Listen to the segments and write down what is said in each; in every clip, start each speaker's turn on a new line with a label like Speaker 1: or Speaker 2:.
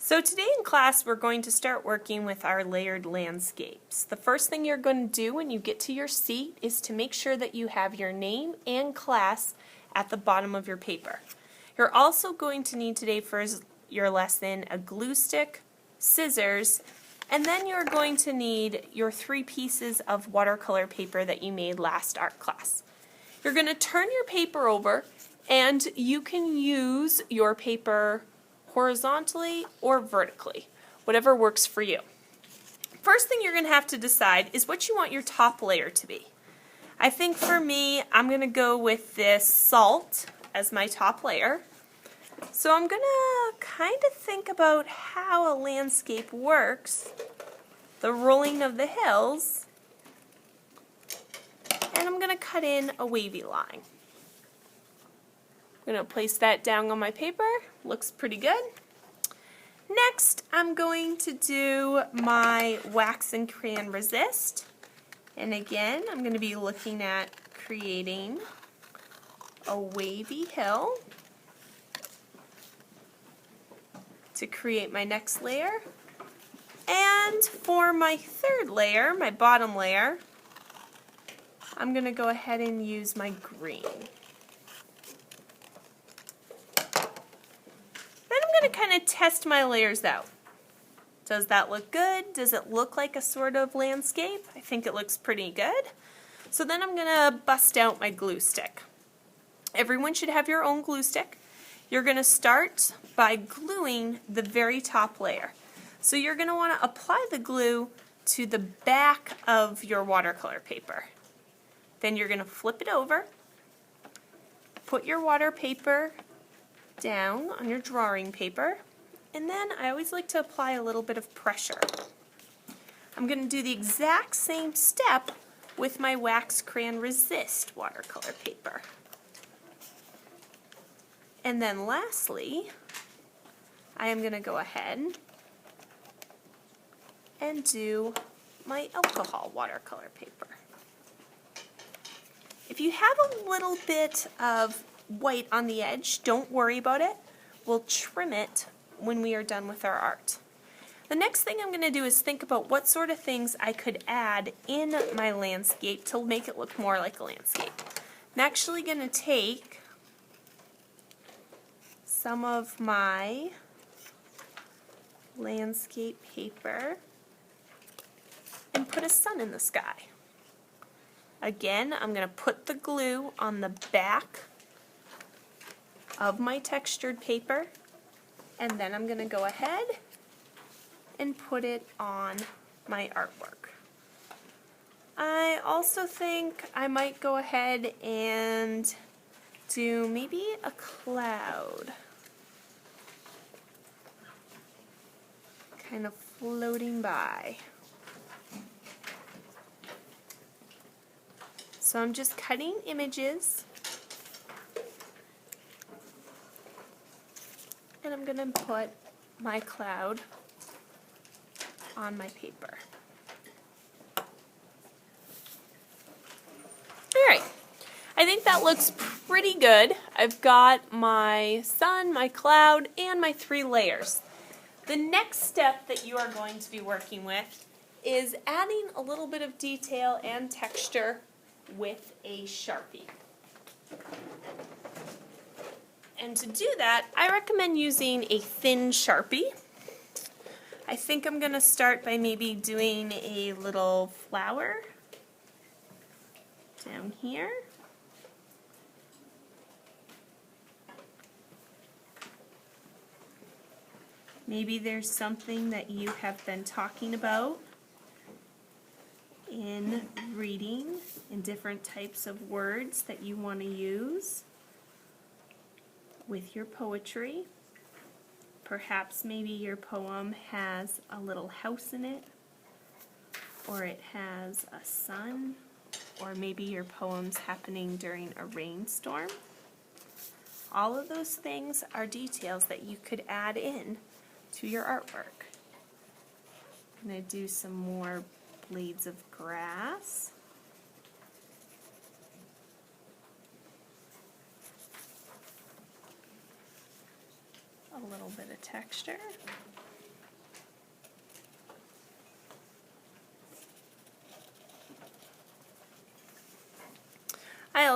Speaker 1: So today in class we're going to start working with our layered landscapes. The first thing you're going to do when you get to your seat is to make sure that you have your name and class at the bottom of your paper. You're also going to need today for your lesson a glue stick, scissors, and then you're going to need your 3 pieces of watercolor paper that you made last art class. You're going to turn your paper over and you can use your paper horizontally or vertically, whatever works for you. First thing you're going to have to decide is what you want your top layer to be. I think for me, I'm going to go with this salt as my top layer. So I'm going to kind of think about how a landscape works, the rolling of the hills, and I'm going to cut in a wavy line. I'm going to place that down on my paper. Looks pretty good. Next, I'm going to do my wax and crayon resist. And again, I'm going to be looking at creating a wavy hill to create my next layer. And for my third layer, my bottom layer, I'm going to go ahead and use my green. I'm going to kind of test my layers out. Does that look good? Does it look like a sort of landscape? I think it looks pretty good. So then I'm going to bust out my glue stick. Everyone should have your own glue stick. You're going to start by gluing the very top layer. So you're going to want to apply the glue to the back of your watercolor paper. Then you're going to flip it over, put your water paper down on your drawing paper, and then I always like to apply a little bit of pressure. I'm going to do the exact same step with my wax crayon resist watercolor paper. And then lastly, I am going to go ahead and do my alcohol watercolor paper. If you have a little bit of white on the edge, don't worry about it. We'll trim it when we are done with our art. The next thing I'm going to do is think about what sort of things I could add in my landscape to make it look more like a landscape. I'm actually going to take some of my landscape paper and put a sun in the sky. Again, I'm going to put the glue on the back of my textured paper, and then I'm going to go ahead and put it on my artwork. I also think I might go ahead and do maybe a cloud kind of floating by. So I'm just cutting images, and I'm going to put my cloud on my paper. Alright, I think that looks pretty good. I've got my sun, my cloud, and my 3 layers. The next step that you are going to be working with is adding a little bit of detail and texture with a Sharpie. And to do that, I recommend using a thin Sharpie. I think I'm going to start by maybe doing a little flower down here. Maybe there's something that you have been talking about in reading and different types of words that you want to use with your poetry. Perhaps maybe your poem has a little house in it, or it has a sun, or maybe your poem's happening during a rainstorm. All of those things are details that you could add in to your artwork. I'm going to do some more blades of grass. A little bit of texture.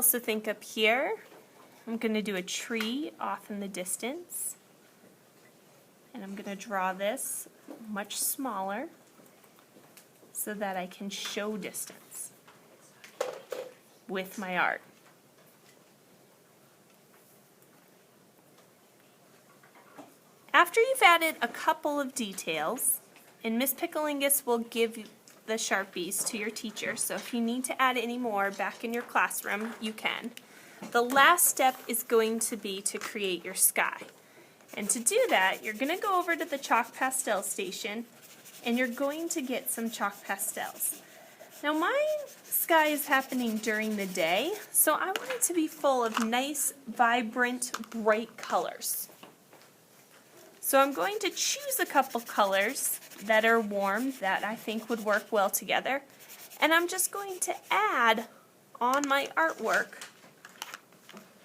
Speaker 1: also think up here, I'm going to do a tree off in the distance. And I'm going to draw this much smaller so that I can show distance with my art. After you've added a couple of details, and Miss Picklingus will give the Sharpies to your teacher, so if you need to add any more back in your classroom, you can. The last step is going to be to create your sky. And to do that, you're going to go over to the chalk pastel station, and you're going to get some chalk pastels. Now my sky is happening during the day, so I want it to be full of nice, vibrant, bright colors. So I'm going to choose a couple colors that are warm that I think would work well together, and I'm just going to add on my artwork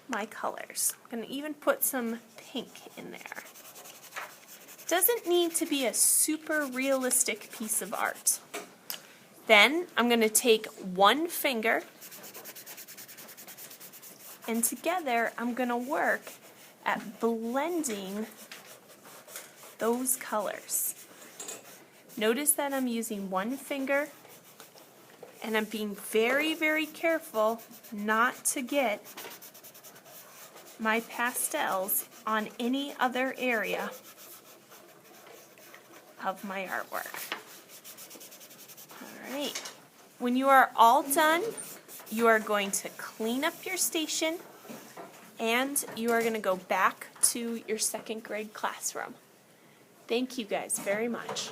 Speaker 1: my colors. I'm going to even put some pink in there. Doesn't need to be a super realistic piece of art. Then I'm going to take one finger, and together I'm going to work at blending those colors. Notice that I'm using one finger, and I'm being very, very careful not to get my pastels on any other area of my artwork. Alright, when you are all done, you are going to clean up your station, and you are going to go back to your second grade classroom. Thank you guys very much.